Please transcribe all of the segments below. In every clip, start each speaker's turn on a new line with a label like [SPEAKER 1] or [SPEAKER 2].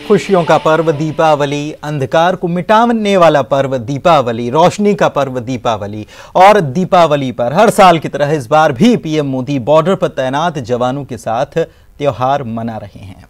[SPEAKER 1] खुशियों का पर्व दीपावली, अंधकार को मिटाने वाला पर्व दीपावली, रोशनी का पर्व दीपावली। और दीपावली पर हर साल की तरह इस बार भी पीएम मोदी बॉर्डर पर तैनात जवानों के साथ त्योहार मना रहे हैं।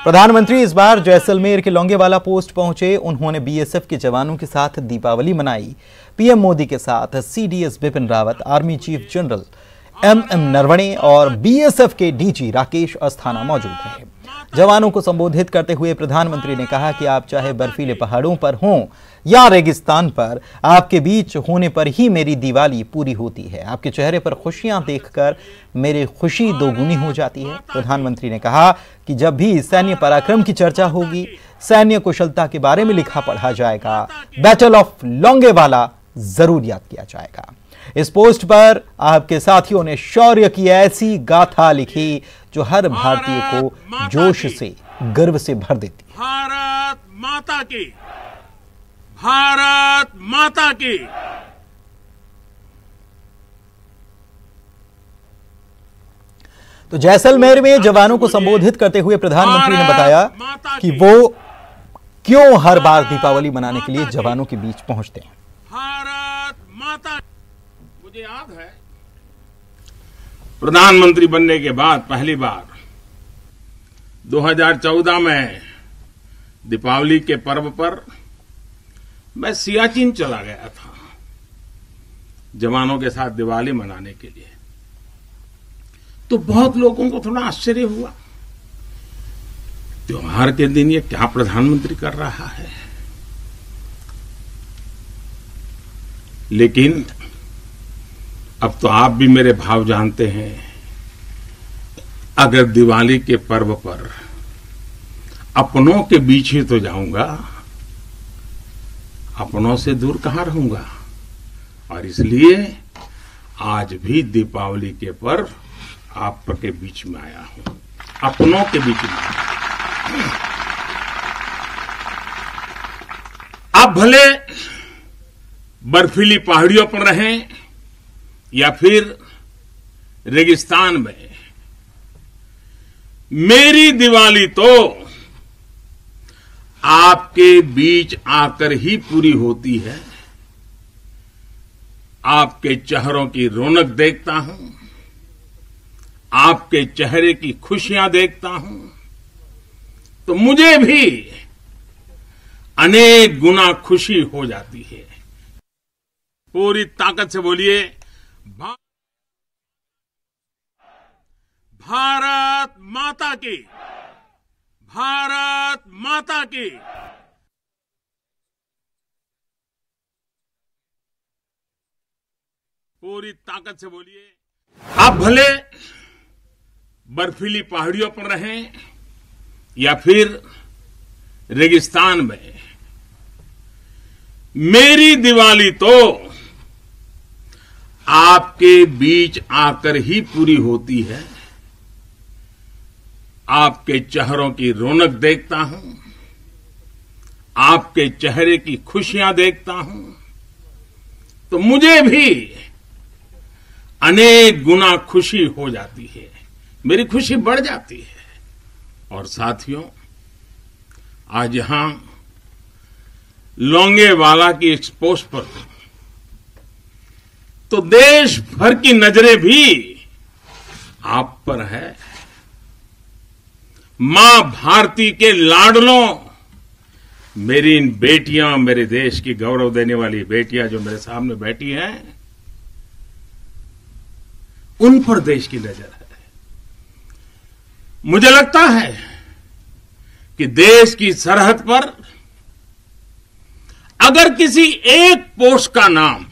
[SPEAKER 1] प्रधानमंत्री इस बार जैसलमेर के लोंगेवाला पोस्ट पहुंचे। उन्होंने बीएसएफ के जवानों के साथ दीपावली मनाई। पीएम मोदी के साथ CDS Bipin Rawat, army chief general MM Naravane और बीएसएफ के डीजी राकेश अस्थाना मौजूद रहे। जवानों को संबोधित करते हुए प्रधानमंत्री ने कहा कि आप चाहे बर्फीले पहाड़ों पर हों या रेगिस्तान पर, आपके बीच होने पर ही मेरी दिवाली पूरी होती है। आपके चेहरे पर खुशियां देखकर मेरी खुशी दोगुनी हो जाती है। प्रधानमंत्री ने कहा कि जब भी सैन्य पराक्रम की चर्चा होगी, सैन्य कुशलता के बारे में लिखा पढ़ा जाएगा, बैटल ऑफ लोंगेवाला जरूर याद किया जाएगा। इस पोस्ट पर आपके साथियों ने शौर्य की ऐसी गाथा लिखी जो हर भारतीय को जोश से, गर्व से भर देती।
[SPEAKER 2] भारत माता की, भारत माता की।
[SPEAKER 1] तो जैसलमेर में जवानों को संबोधित करते हुए प्रधानमंत्री ने बताया कि वो क्यों हर बार दीपावली मनाने के लिए जवानों के बीच पहुंचते हैं।
[SPEAKER 2] भारत माता, मुझे याद है प्रधानमंत्री बनने के बाद पहली बार 2014 में दीपावली के पर्व पर मैं सियाचिन चला गया था जवानों के साथ दिवाली मनाने के लिए। तो बहुत लोगों को थोड़ा आश्चर्य हुआ, त्योहार के दिन ये क्या प्रधानमंत्री कर रहा है। लेकिन अब तो आप भी मेरे भाव जानते हैं। अगर दिवाली के पर्व पर अपनों के बीच ही तो जाऊंगा, अपनों से दूर कहां रहूंगा। और इसलिए आज भी दीपावली के पर्व आपके बीच में आया हूं, अपनों के बीच में। आप भले बर्फीली पहाड़ियों पर रहें या फिर रेगिस्तान में, मेरी दिवाली तो आपके बीच आकर ही पूरी होती है। आपके चेहरों की रौनक देखता हूं, आपके चेहरे की खुशियां देखता हूं, तो मुझे भी अनेक गुना खुशी हो जाती है। पूरी ताकत से बोलिए, भारत माता की, भारत माता की। पूरी ताकत से बोलिए। आप भले बर्फीली पहाड़ियों पर रहें या फिर रेगिस्तान में, मेरी दिवाली तो आपके बीच आकर ही पूरी होती है। आपके चेहरों की रौनक देखता हूं, आपके चेहरे की खुशियां देखता हूं, तो मुझे भी अनेक गुना खुशी हो जाती है, मेरी खुशी बढ़ जाती है। और साथियों, आज यहां लोंगेवाला की एक्सपोस्ट पर तो देश भर की नजरें भी आप पर है। मां भारती के लाडलों, मेरी इन बेटियां, मेरे देश की गौरव देने वाली बेटियां जो मेरे सामने बैठी हैं, उन पर देश की नजर है। मुझे लगता है कि देश की सरहद पर अगर किसी एक पोस्ट का नाम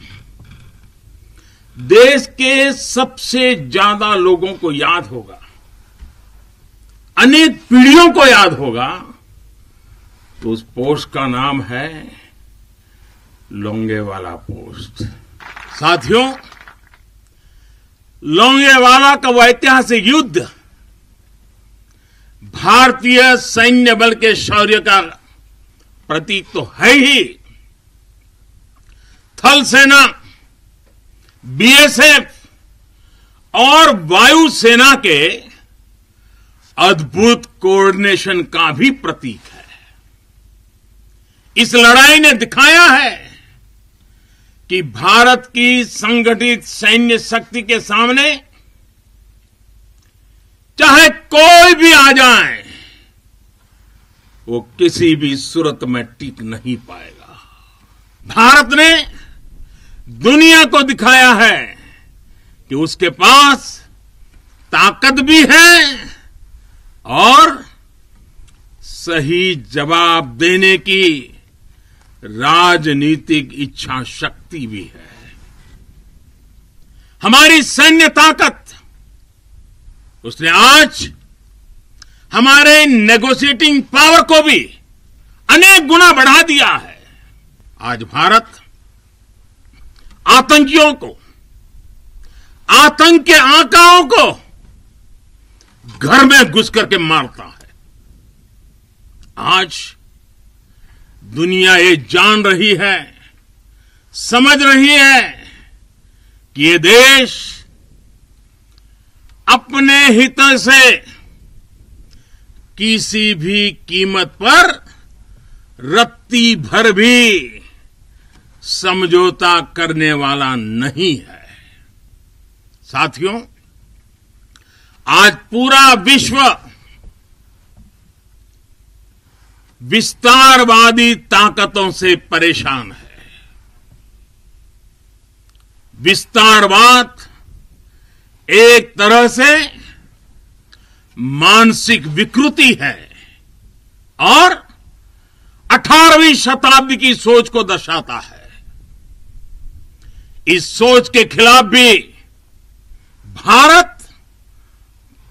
[SPEAKER 2] देश के सबसे ज्यादा लोगों को याद होगा, अनेक पीढ़ियों को याद होगा, तो उस पोस्ट का नाम है लोंगेवाला पोस्ट। साथियों, लोंगेवाला का वह ऐतिहासिक युद्ध भारतीय सैन्य बल के शौर्य का प्रतीक तो है ही। थल सेना, बीएसएफ और वायुसेना के अद्भुत कोऑर्डिनेशन का भी प्रतीक है। इस लड़ाई ने दिखाया है कि भारत की संगठित सैन्य शक्ति के सामने चाहे कोई भी आ जाए, वो किसी भी सूरत में टिक नहीं पाएगा। भारत ने दुनिया को दिखाया है कि उसके पास ताकत भी है और सही जवाब देने की राजनीतिक इच्छा शक्ति भी है। हमारी सैन्य ताकत उसने आज हमारे नेगोशिएटिंग पावर को भी अनेक गुना बढ़ा दिया है। आज भारत आतंकियों को, आतंक के आकाओं को घर में घुस करके मारता है। आज दुनिया ये जान रही है, समझ रही है कि ये देश अपने हित से किसी भी कीमत पर रत्ती भर भी समझौता करने वाला नहीं है। साथियों, आज पूरा विश्व विस्तारवादी ताकतों से परेशान है। विस्तारवाद एक तरह से मानसिक विकृति है और 18वीं शताब्दी की सोच को दर्शाता है। इस सोच के खिलाफ भी भारत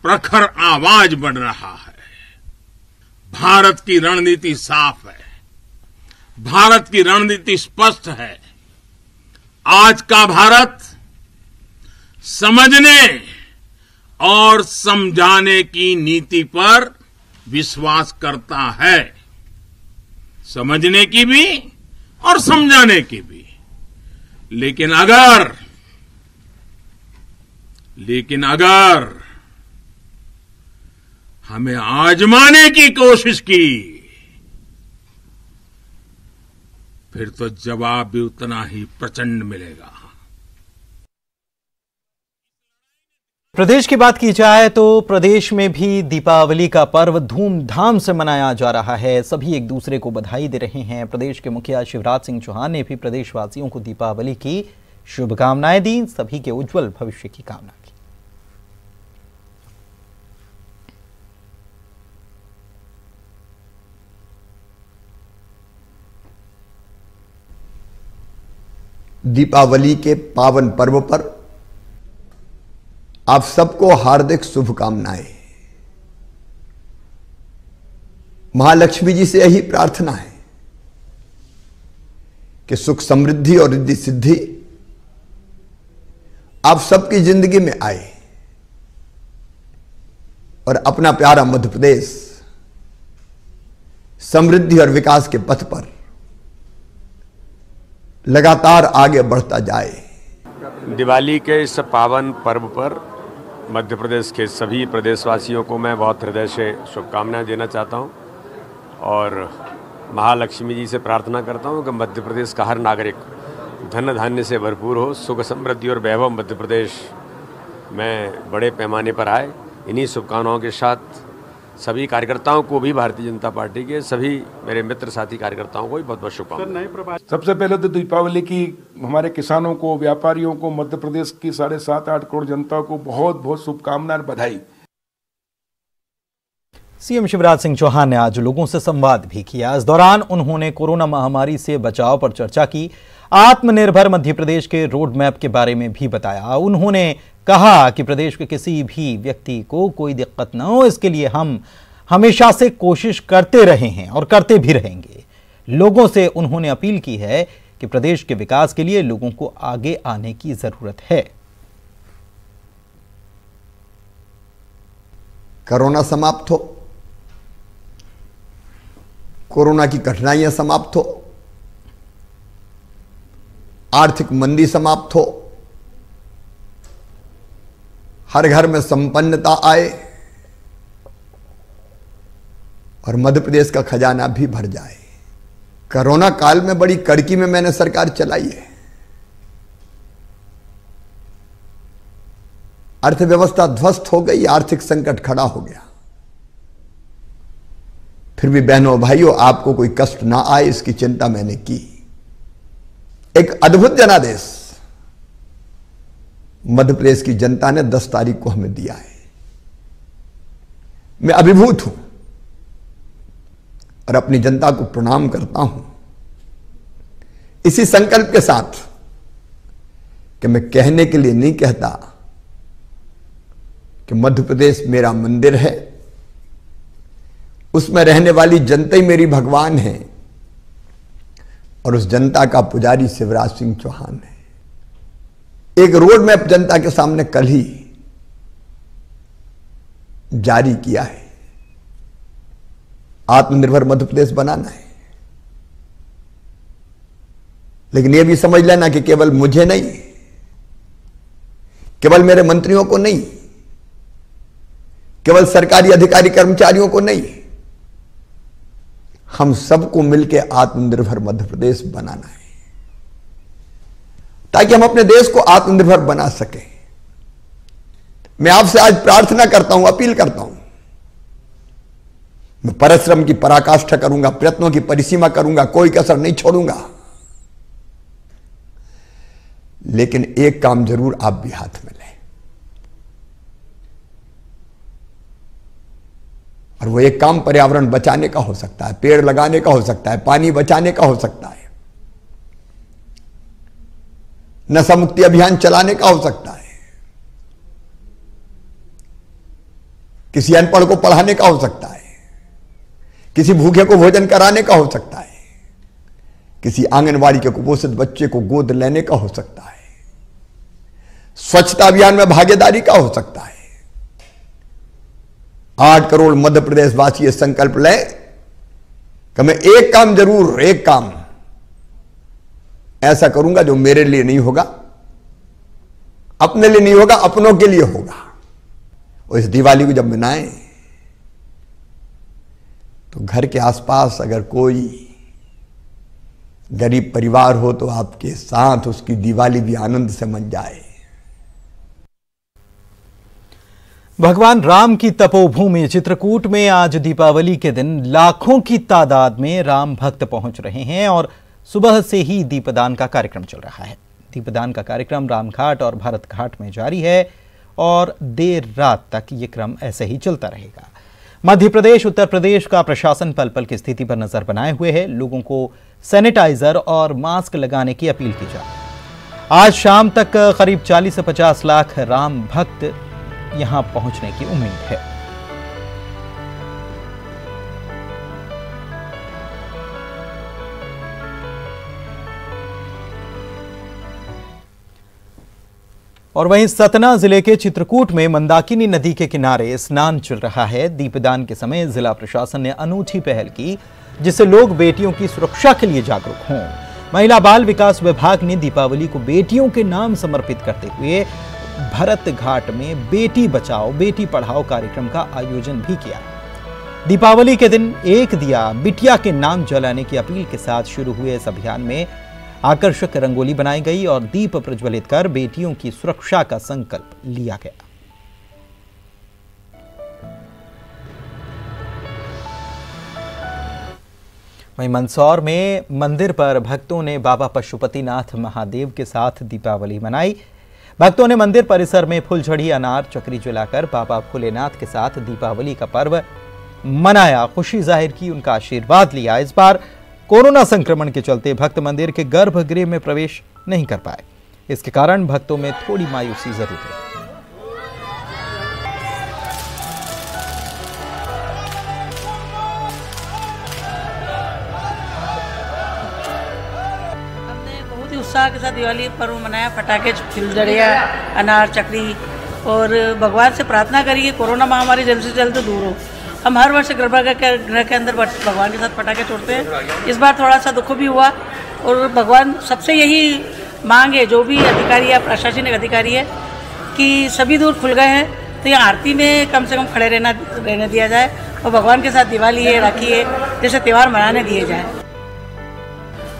[SPEAKER 2] प्रखर आवाज बढ़ रहा है। भारत की रणनीति साफ है, भारत की रणनीति स्पष्ट है। आज का भारत समझने और समझाने की नीति पर विश्वास करता है, समझने की भी और समझाने की भी। लेकिन अगर हमें आजमाने की कोशिश की, फिर तो जवाब भी उतना ही प्रचंड मिलेगा।
[SPEAKER 1] प्रदेश की बात की जाए तो प्रदेश में भी दीपावली का पर्व धूमधाम से मनाया जा रहा है। सभी एक दूसरे को बधाई दे रहे हैं। प्रदेश के मुखिया शिवराज सिंह चौहान ने भी प्रदेशवासियों को दीपावली की शुभकामनाएं दी, सभी के उज्जवल भविष्य की कामना की।
[SPEAKER 3] दीपावली के पावन पर्व पर आप सबको हार्दिक शुभकामनाएं। महालक्ष्मी जी से यही प्रार्थना है कि सुख समृद्धि और रिद्धि सिद्धि आप सबकी जिंदगी में आए और अपना प्यारा मध्य प्रदेश समृद्धि और विकास के पथ पर लगातार आगे बढ़ता जाए।
[SPEAKER 4] दिवाली के इस पावन पर्व पर मध्य प्रदेश के सभी प्रदेशवासियों को मैं बहुत हृदय से शुभकामनाएं देना चाहता हूं और महालक्ष्मी जी से प्रार्थना करता हूं कि मध्य प्रदेश का हर नागरिक धन धान्य से भरपूर हो, सुख समृद्धि और वैभव मध्य प्रदेश में बड़े पैमाने पर आए। इन्हीं शुभकामनाओं के साथ सभी कार्यकर्ताओं को भी, भारतीय जनता पार्टी के सभी मेरे मित्र साथी कार्यकर्ताओं को भी बहुत बहुत शुभकामनाएं।
[SPEAKER 5] सबसे पहले तो दीपावली की हमारे किसानों को, व्यापारियों को, मध्य प्रदेश की 7.5-8 करोड़ जनता को बहुत बहुत शुभकामनाएं और बधाई।
[SPEAKER 1] सीएम शिवराज सिंह चौहान ने आज लोगों से संवाद भी किया। इस दौरान उन्होंने कोरोना महामारी से बचाव पर चर्चा की, आत्मनिर्भर मध्य प्रदेश के रोड मैप के बारे में भी बताया। उन्होंने कहा कि प्रदेश के किसी भी व्यक्ति को कोई दिक्कत न हो, इसके लिए हम हमेशा से कोशिश करते रहे हैं और करते भी रहेंगे। लोगों से उन्होंने अपील की है कि प्रदेश के विकास के लिए लोगों को आगे आने की जरूरत है।
[SPEAKER 3] कोरोना समाप्त हो, कोरोना की कठिनाइयां समाप्त हो, आर्थिक मंदी समाप्त हो, हर घर में संपन्नता आए और मध्य प्रदेश का खजाना भी भर जाए। कोरोना काल में बड़ी कड़की में मैंने सरकार चलाई है। अर्थव्यवस्था ध्वस्त हो गई, आर्थिक संकट खड़ा हो गया। फिर भी बहनों भाइयों, आपको कोई कष्ट ना आए इसकी चिंता मैंने की। एक अद्भुत जनादेश मध्य प्रदेश की जनता ने 10 तारीख को हमें दिया है। मैं अभिभूत हूं और अपनी जनता को प्रणाम करता हूं, इसी संकल्प के साथ कि मैं कहने के लिए नहीं कहता कि मध्य प्रदेश मेरा मंदिर है, उसमें रहने वाली जनता ही मेरी भगवान है और उस जनता का पुजारी शिवराज सिंह चौहान है। एक रोड मैप जनता के सामने कल ही जारी किया है। आत्मनिर्भर मध्य प्रदेश बनाना है, लेकिन यह भी समझ लेना कि केवल मुझे नहीं, केवल मेरे मंत्रियों को नहीं, केवल सरकारी अधिकारी कर्मचारियों को नहीं, हम सबको मिलकर आत्मनिर्भर मध्य प्रदेश बनाना है, ताकि हम अपने देश को आत्मनिर्भर बना सकें। मैं आपसे आज प्रार्थना करता हूं, अपील करता हूं, मैं परिश्रम की पराकाष्ठा करूंगा, प्रयत्नों की परिसीमा करूंगा, कोई कसर नहीं छोड़ूंगा, लेकिन एक काम जरूर आप भी हाथ में लें, और वो एक काम पर्यावरण बचाने का हो सकता है, पेड़ लगाने का हो सकता है, पानी बचाने का हो सकता है, नशा मुक्ति अभियान चलाने का हो सकता है, किसी अनपढ़ को पढ़ाने का हो सकता है, किसी भूखे को भोजन कराने का हो सकता है, किसी आंगनवाड़ी के कुपोषित बच्चे को गोद लेने का हो सकता है, स्वच्छता अभियान में भागीदारी का हो सकता है। 8 करोड़ मध्य प्रदेश वासी ये संकल्प लें कि मैं एक काम जरूर, एक काम ऐसा करूंगा जो मेरे लिए नहीं होगा, अपने लिए नहीं होगा, अपनों के लिए होगा। और इस दिवाली को जब मनाएं तो घर के आसपास अगर कोई गरीब परिवार हो तो आपके साथ उसकी दिवाली भी आनंद से मन जाए।
[SPEAKER 1] भगवान राम की तपोभूमि चित्रकूट में आज दीपावली के दिन लाखों की तादाद में राम भक्त पहुंच रहे हैं और सुबह से ही दीपदान का कार्यक्रम चल रहा है। दीपदान का कार्यक्रम रामघाट और भरत घाट में जारी है और देर रात तक ये क्रम ऐसे ही चलता रहेगा। मध्य प्रदेश, उत्तर प्रदेश का प्रशासन पल पल की स्थिति पर नजर बनाए हुए है। लोगों को सैनिटाइजर और मास्क लगाने की अपील की जा रही है। आज शाम तक करीब 40 से 50 लाख राम भक्त यहां पहुंचने की उम्मीद है। और वहीं सतना जिले के चित्रकूट में मंदाकिनी नदी के किनारे स्नान चल रहा है। दीपदान के समय जिला प्रशासन ने अनूठी पहल की, जिससे लोग बेटियों की सुरक्षा के लिए जागरूक हों। महिला बाल विकास विभाग ने दीपावली को बेटियों के नाम समर्पित करते हुए भरत घाट में बेटी बचाओ बेटी पढ़ाओ कार्यक्रम का आयोजन भी किया। दीपावली के दिन एक दिया बिटिया के नाम जलाने की अपील के साथ शुरू हुए इस अभियान में आकर्षक रंगोली बनाई गई और दीप प्रज्वलित कर बेटियों की सुरक्षा का संकल्प लिया गया। वहीं मंदसौर में मंदिर पर भक्तों ने बाबा पशुपतिनाथ महादेव के साथ दीपावली मनाई। भक्तों ने मंदिर परिसर में फुलझड़ी, अनार, चक्री जलाकर बाबा भोलेनाथ के साथ दीपावली का पर्व मनाया, खुशी जाहिर की, उनका आशीर्वाद लिया। इस बार कोरोना संक्रमण के चलते भक्त मंदिर के गर्भगृह में प्रवेश नहीं कर पाए। इसके कारण भक्तों में थोड़ी मायूसी जरूर है।
[SPEAKER 6] उत्साह के साथ दिवाली पर्व मनाया, पटाखे, फुलझड़ियाँ, अनार, चकरी, और भगवान से प्रार्थना करिए कोरोना महामारी जल्द से जल्द दूर हो। हम हर वर्ष गर्भगृह के अंदर भगवान के साथ पटाखे छोड़ते हैं। इस बार थोड़ा सा दुख भी हुआ और भगवान सबसे यही मांग है, जो भी अधिकारी या प्रशासनिक अधिकारी है, कि सभी दूर खुल गए हैं तो यहाँ आरती में कम से कम खड़े रहने दिया जाए और भगवान के साथ दिवाली है, राखी है जैसे त्यौहार मनाने दिए जाए।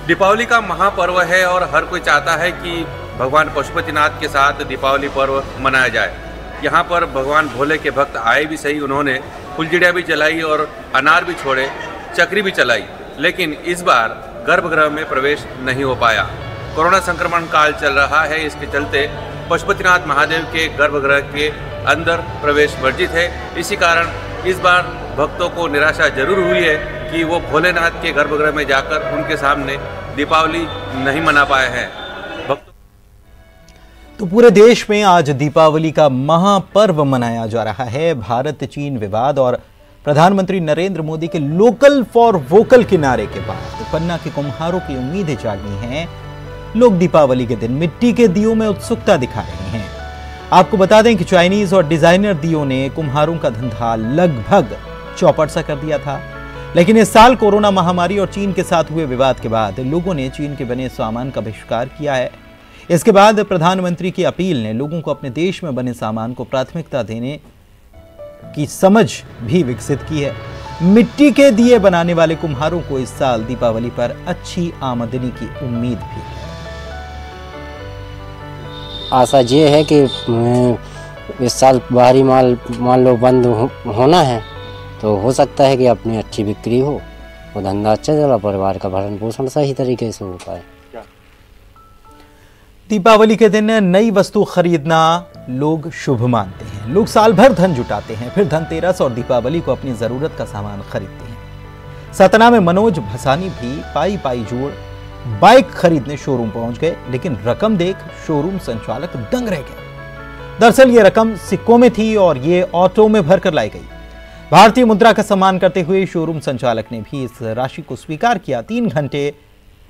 [SPEAKER 7] दीपावली का महापर्व है और हर कोई चाहता है कि भगवान पशुपतिनाथ के साथ दीपावली पर्व मनाया जाए। यहाँ पर भगवान भोले के भक्त आए भी सही, उन्होंने फुलझड़ियाँ भी जलाई और अनार भी छोड़े, चक्री भी चलाई, लेकिन इस बार गर्भगृह में प्रवेश नहीं हो पाया। कोरोना संक्रमण काल चल रहा है, इसके चलते पशुपतिनाथ महादेव के गर्भगृह के अंदर प्रवेश वर्जित है। इसी कारण इस बार भक्तों को निराशा जरूर हुई है कि वो भोलेनाथ के गर्भगृह में जाकर उनके सामने दीपावली नहीं मना पाए हैं।
[SPEAKER 1] तो पूरे देश में आज दीपावली का महापर्व मनाया जा रहा है। भारत चीन विवाद और प्रधानमंत्री नरेंद्र मोदी के लोकल फॉर वोकल के नारे के बाद पन्ना के कुम्हारों की उम्मीदें जागी हैं। लोग दीपावली के दिन मिट्टी के दियों में उत्सुकता दिखा रहे हैं। आपको बता दें कि चाइनीज और डिजाइनर दियों ने कुम्हारों का धंधा लगभग चौपट सा कर दिया था, लेकिन इस साल कोरोना महामारी और चीन के साथ हुए विवाद के बाद लोगों ने चीन के बने सामान का बहिष्कार किया है। इसके बाद प्रधानमंत्री की अपील ने लोगों को अपने देश में बने सामान को प्राथमिकता देने की समझ भी विकसित की है। मिट्टी के दिए बनाने वाले कुम्हारों को इस साल दीपावली पर अच्छी आमदनी की उम्मीद भी है।
[SPEAKER 8] आशा ये है कि इस साल बाहरी माल मान लो बंद होना है तो हो सकता है कि अपनी अच्छी बिक्री हो, वो धंधा अच्छा चला, परिवार का भरण पोषण सही तरीके से हो पाए।
[SPEAKER 1] दीपावली के दिन नई वस्तु खरीदना लोग शुभ मानते हैं। लोग साल भर धन जुटाते हैं, फिर धनतेरस और दीपावली को अपनी जरूरत का सामान खरीदते हैं। सतना में मनोज भसानी भी पाई पाई जोड़ बाइक खरीदने शोरूम पहुंच गए, लेकिन रकम देख शोरूम संचालक दंग रह गए। दरअसल ये रकम सिक्कों में थी और ये ऑटो में भरकर लाई गई। भारतीय मुद्रा का सम्मान करते हुए शोरूम संचालक ने भी इस राशि को स्वीकार किया। 3 घंटे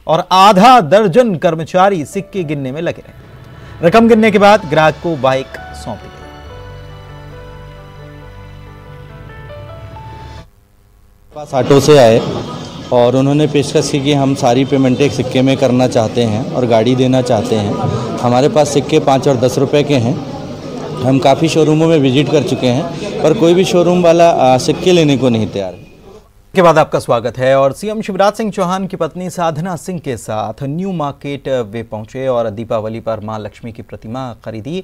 [SPEAKER 1] और आधा दर्जन कर्मचारी सिक्के गिनने में लगे रहे। रकम गिनने के बाद ग्राहक को बाइक सौंपी गई।
[SPEAKER 9] पास ऑटो से आए और उन्होंने पेशकश की कि हम सारी पेमेंट एक सिक्के में करना चाहते हैं और गाड़ी देना चाहते हैं। हमारे पास सिक्के 5 और 10 रुपए के हैं। हम काफ़ी शोरूमों में विजिट कर चुके हैं, पर कोई भी शोरूम वाला सिक्के लेने को नहीं तैयार है।
[SPEAKER 1] के बाद आपका स्वागत है। और सीएम शिवराज सिंह चौहान की पत्नी साधना सिंह के साथ न्यू मार्केट वे पहुंचे और दीपावली पर मां लक्ष्मी की प्रतिमा खरीदी।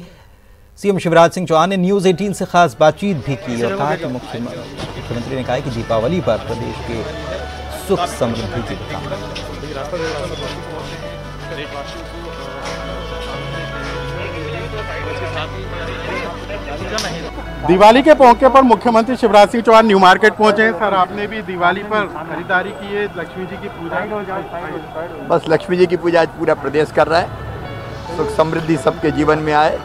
[SPEAKER 1] सीएम शिवराज सिंह चौहान ने न्यूज़ 18 से खास बातचीत भी की और कहा कि मुख्यमंत्री ने कहा कि दीपावली पर प्रदेश के सुख समृद्धि की कामना।
[SPEAKER 10] दिवाली के मौके पर मुख्यमंत्री शिवराज सिंह चौहान न्यू मार्केट पहुंचे हैं। सर, आपने भी दिवाली पर खरीदारी की है, लक्ष्मी जी की पूजा।
[SPEAKER 3] बस लक्ष्मी जी की पूजा आज पूरा प्रदेश कर रहा है। सुख समृद्धि सबके जीवन में आए,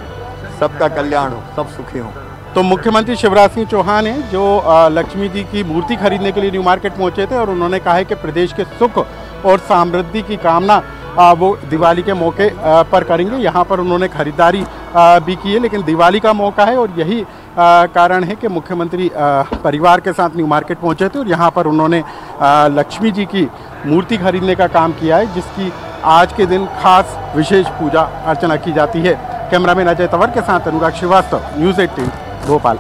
[SPEAKER 3] सबका कल्याण हो, सब सुखी हो।
[SPEAKER 10] तो मुख्यमंत्री शिवराज सिंह चौहान है जो लक्ष्मी जी की मूर्ति खरीदने के लिए न्यू मार्केट पहुंचे थे और उन्होंने कहा है कि प्रदेश के सुख और समृद्धि की कामना वो दिवाली के मौके पर करेंगे। यहाँ पर उन्होंने खरीदारी भी की है, लेकिन दिवाली का मौका है और यही कारण है कि मुख्यमंत्री परिवार के साथ न्यू मार्केट पहुँचे थे और यहाँ पर उन्होंने लक्ष्मी जी की मूर्ति खरीदने का काम किया है, जिसकी आज के दिन खास विशेष पूजा अर्चना की जाती है। कैमरामैन अजय तंवर के साथ अनुराग श्रीवास्तव, न्यूज़ 18 भोपाल।